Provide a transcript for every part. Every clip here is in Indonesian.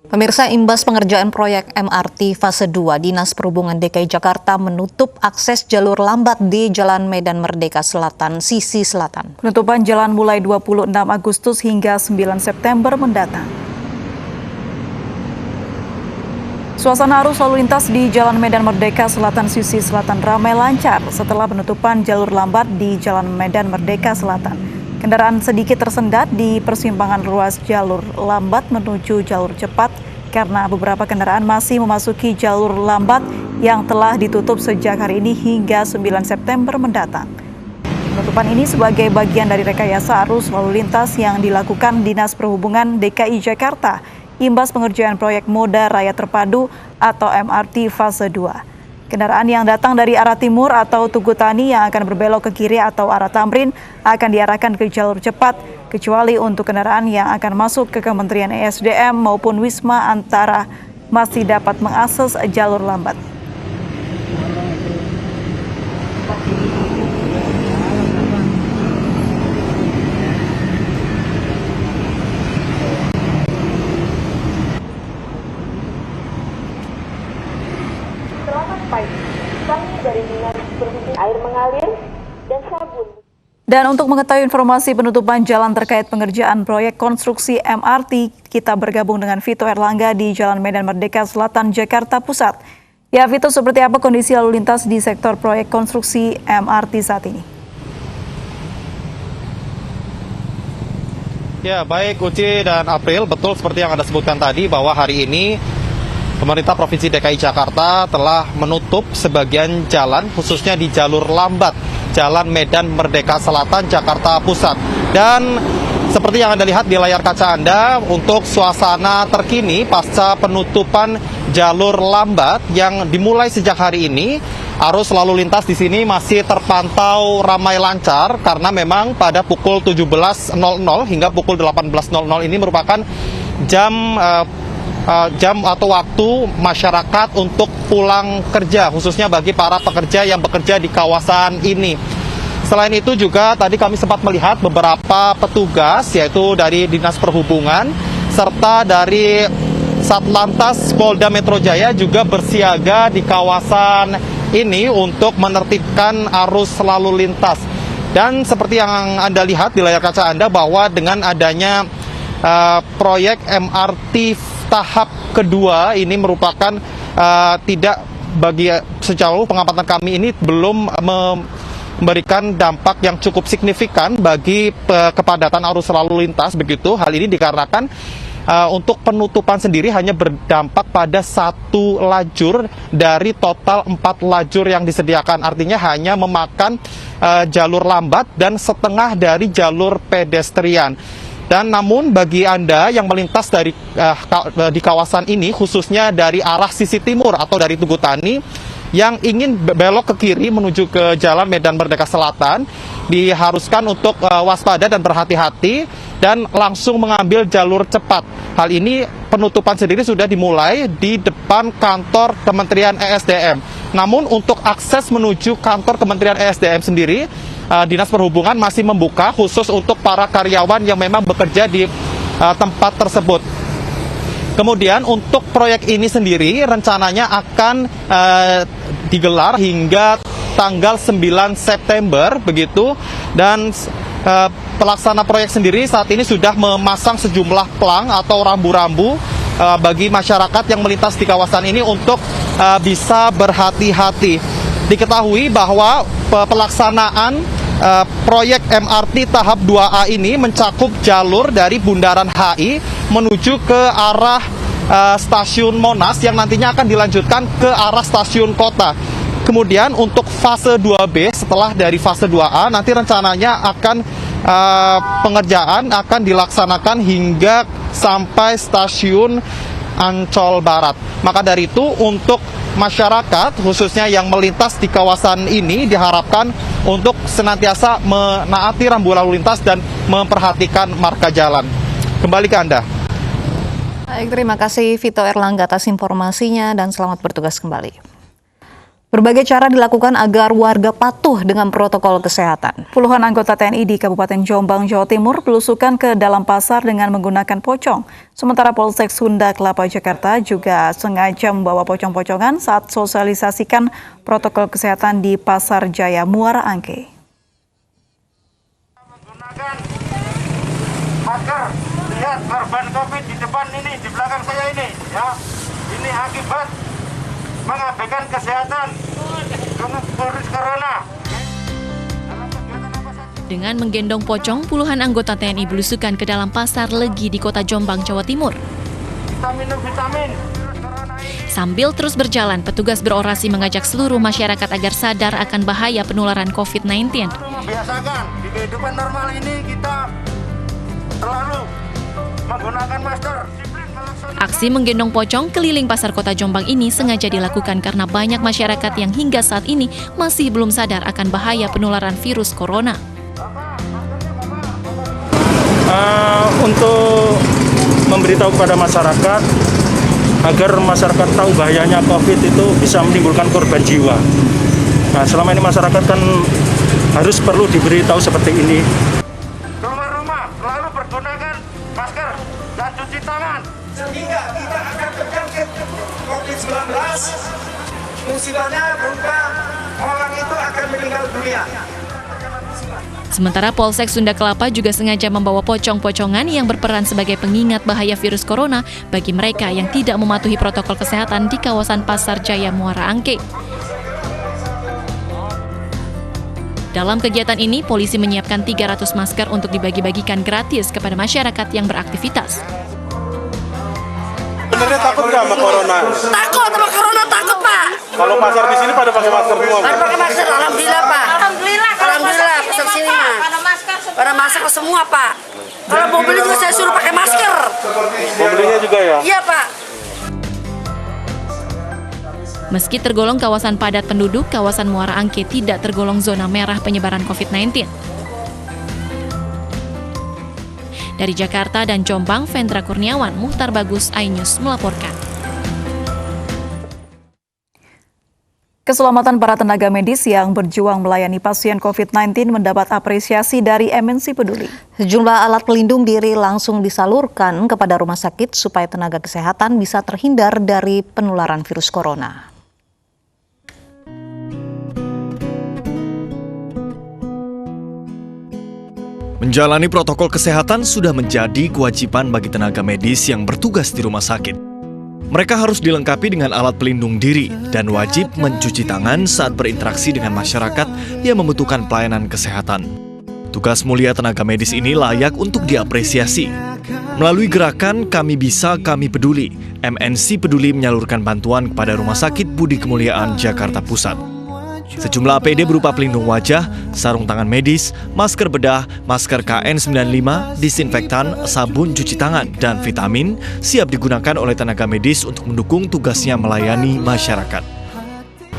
Pemirsa, imbas pengerjaan proyek MRT fase 2, Dinas Perhubungan DKI Jakarta menutup akses jalur lambat di Jalan Medan Merdeka Selatan, sisi selatan. Penutupan jalan mulai 26 Agustus hingga 9 September mendatang. Suasana arus lalu lintas di Jalan Medan Merdeka Selatan, sisi selatan ramai lancar setelah penutupan jalur lambat di Jalan Medan Merdeka Selatan. Kendaraan sedikit tersendat di persimpangan ruas jalur lambat menuju jalur cepat karena beberapa kendaraan masih memasuki jalur lambat yang telah ditutup sejak hari ini hingga 9 September mendatang. Penutupan ini sebagai bagian dari rekayasa arus lalu lintas yang dilakukan Dinas Perhubungan DKI Jakarta imbas pengerjaan proyek Moda Raya Terpadu atau MRT fase 2. Kendaraan yang datang dari arah timur atau Tugu Tani yang akan berbelok ke kiri atau arah Tamrin akan diarahkan ke jalur cepat, kecuali untuk kendaraan yang akan masuk ke Kementerian ESDM maupun Wisma Antara masih dapat mengakses jalur lambat. Kami dari Dinas Perhubungan air mengalir dan sabun. Dan untuk mengetahui informasi penutupan jalan terkait pengerjaan proyek konstruksi MRT, kita bergabung dengan Vito Erlangga di Jalan Medan Merdeka Selatan, Jakarta Pusat. Ya Vito, seperti apa kondisi lalu lintas di sektor proyek konstruksi MRT saat ini? Ya, baik Uci dan April, betul seperti yang Anda sebutkan tadi bahwa hari ini pemerintah Provinsi DKI Jakarta telah menutup sebagian jalan, khususnya di jalur lambat, Jalan Medan Merdeka Selatan, Jakarta Pusat. Dan seperti yang Anda lihat di layar kaca Anda, untuk suasana terkini pasca penutupan jalur lambat yang dimulai sejak hari ini, arus lalu lintas di sini masih terpantau ramai lancar karena memang pada pukul 17.00 hingga pukul 18.00 ini merupakan jam atau waktu masyarakat untuk pulang kerja, khususnya bagi para pekerja yang bekerja di kawasan ini. Selain itu juga tadi kami sempat melihat beberapa petugas, yaitu dari Dinas Perhubungan serta dari Satlantas Polda Metro Jaya juga bersiaga di kawasan ini untuk menertibkan arus lalu lintas. Dan seperti yang Anda lihat di layar kaca Anda bahwa dengan adanya proyek MRT tahap kedua ini merupakan tidak bagi sejauh pengamatan kami ini belum memberikan dampak yang cukup signifikan bagi kepadatan arus lalu lintas begitu. Hal ini dikarenakan untuk penutupan sendiri hanya berdampak pada satu lajur dari total 4 lajur yang disediakan. Artinya hanya memakan jalur lambat dan setengah dari jalur pedestrian. Dan namun bagi Anda yang melintas di kawasan ini, khususnya dari arah sisi timur atau dari Tugu Tani, yang ingin belok ke kiri menuju ke Jalan Medan Merdeka Selatan, diharuskan untuk waspada dan berhati-hati dan langsung mengambil jalur cepat. Hal ini penutupan sendiri sudah dimulai di depan kantor Kementerian ESDM. Namun untuk akses menuju kantor Kementerian ESDM sendiri, Dinas Perhubungan masih membuka khusus untuk para karyawan yang memang bekerja di tempat tersebut. Kemudian untuk proyek ini sendiri rencananya akan digelar hingga tanggal 9 September begitu, dan pelaksana proyek sendiri saat ini sudah memasang sejumlah pelang atau rambu-rambu bagi masyarakat yang melintas di kawasan ini untuk bisa berhati-hati. Diketahui bahwa pelaksanaan proyek MRT tahap 2A ini mencakup jalur dari Bundaran HI menuju ke arah stasiun Monas yang nantinya akan dilanjutkan ke arah stasiun kota. Kemudian untuk fase 2B setelah dari fase 2A nanti rencananya akan pengerjaan akan dilaksanakan hingga sampai stasiun Ancol Barat. Maka dari itu untuk masyarakat khususnya yang melintas di kawasan ini diharapkan untuk senantiasa menaati rambu lalu lintas dan memperhatikan marka jalan. Kembali ke Anda. Baik, terima kasih Vito Erlangga atas informasinya dan selamat bertugas kembali. Berbagai cara dilakukan agar warga patuh dengan protokol kesehatan. Puluhan anggota TNI di Kabupaten Jombang, Jawa Timur belusukan ke dalam pasar dengan menggunakan pocong. Sementara Polsek Sunda Kelapa, Jakarta juga sengaja membawa pocong-pocongan saat sosialisasikan protokol kesehatan di Pasar Jaya Muara Angke. Menggunakan masker, lihat korban COVID di depan ini, di belakang saya ini, ya. Ini akibat mengabaikan kesehatan virus corona. Dengan menggendong pocong, puluhan anggota TNI belusukan ke dalam pasar Legi di Kota Jombang, Jawa Timur. Kita minum vitamin. Sambil terus berjalan, petugas berorasi mengajak seluruh masyarakat agar sadar akan bahaya penularan COVID-19. Biasakan di kehidupan normal ini kita selalu menggunakan masker. Aksi menggendong pocong keliling pasar Kota Jombang ini sengaja dilakukan karena banyak masyarakat yang hingga saat ini masih belum sadar akan bahaya penularan virus corona. Untuk memberitahu kepada masyarakat agar masyarakat tahu bahayanya COVID itu bisa menimbulkan korban jiwa. Nah, selama ini masyarakat kan harus perlu diberitahu seperti ini. Rumah-rumah selalu pergunakan masker dan cuci tangan. Sehingga kita akan terjangkit COVID-19, musibahnya berupa orang itu akan meninggal dunia. Sementara Polsek Sunda Kelapa juga sengaja membawa pocong-pocongan yang berperan sebagai pengingat bahaya virus corona bagi mereka yang tidak mematuhi protokol kesehatan di kawasan Pasar Jaya Muara Angke. Dalam kegiatan ini, polisi menyiapkan 300 masker untuk dibagi-bagikan gratis kepada masyarakat yang beraktivitas. Sebenarnya takut nggak sama corona? Takut sama corona, takut Pak. Kalau pasar di sini pada pakai masker semua? Pada pakai masker, alhamdulillah Pak. Alhamdulillah, pasar sini mah. Pada masker semua Pak. Kalau mau beli juga saya suruh pakai masker. Mau belinya juga ya? Iya Pak. Meski tergolong kawasan padat penduduk, kawasan Muara Angke tidak tergolong zona merah penyebaran COVID-19. Dari Jakarta dan Jombang, Vendra Kurniawan, Muhtar Bagus, iNews melaporkan. Keselamatan para tenaga medis yang berjuang melayani pasien COVID-19 mendapat apresiasi dari MNC Peduli. Sejumlah alat pelindung diri langsung disalurkan kepada rumah sakit supaya tenaga kesehatan bisa terhindar dari penularan virus corona. Menjalani protokol kesehatan sudah menjadi kewajiban bagi tenaga medis yang bertugas di rumah sakit. Mereka harus dilengkapi dengan alat pelindung diri dan wajib mencuci tangan saat berinteraksi dengan masyarakat yang membutuhkan pelayanan kesehatan. Tugas mulia tenaga medis ini layak untuk diapresiasi. Melalui gerakan Kami Bisa, Kami Peduli, MNC Peduli menyalurkan bantuan kepada Rumah Sakit Budi Kemuliaan Jakarta Pusat. Sejumlah APD berupa pelindung wajah, sarung tangan medis, masker bedah, masker KN95, disinfektan, sabun cuci tangan, dan vitamin siap digunakan oleh tenaga medis untuk mendukung tugasnya melayani masyarakat.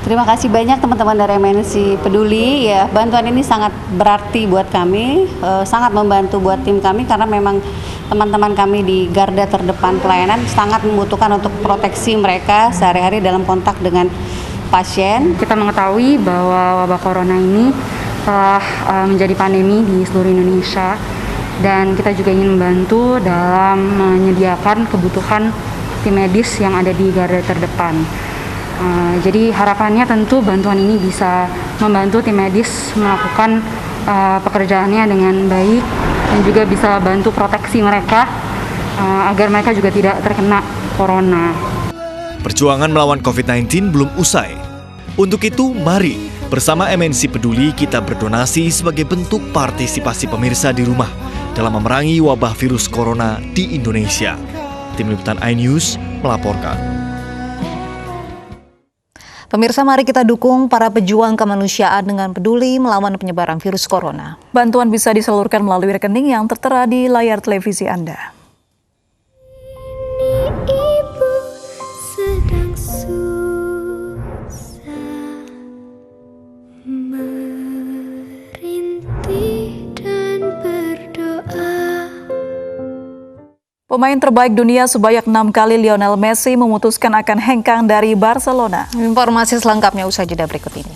Terima kasih banyak teman-teman dari MNC Peduli. Ya, bantuan ini sangat berarti buat kami, sangat membantu buat tim kami karena memang teman-teman kami di garda terdepan pelayanan sangat membutuhkan untuk proteksi mereka sehari-hari dalam kontak dengan pasien. Kita mengetahui bahwa wabah corona ini telah menjadi pandemi di seluruh Indonesia dan kita juga ingin membantu dalam menyediakan kebutuhan tim medis yang ada di garda terdepan. Jadi harapannya tentu bantuan ini bisa membantu tim medis melakukan pekerjaannya dengan baik dan juga bisa bantu proteksi mereka agar mereka juga tidak terkena corona. Perjuangan melawan COVID-19 belum usai. Untuk itu, mari bersama MNC Peduli kita berdonasi sebagai bentuk partisipasi pemirsa di rumah dalam memerangi wabah virus corona di Indonesia. Tim Liputan iNews melaporkan. Pemirsa, mari kita dukung para pejuang kemanusiaan dengan peduli melawan penyebaran virus corona. Bantuan bisa disalurkan melalui rekening yang tertera di layar televisi Anda. Pemain terbaik dunia sebanyak 6 kali Lionel Messi memutuskan akan hengkang dari Barcelona. Informasi selengkapnya usai jeda berikut ini.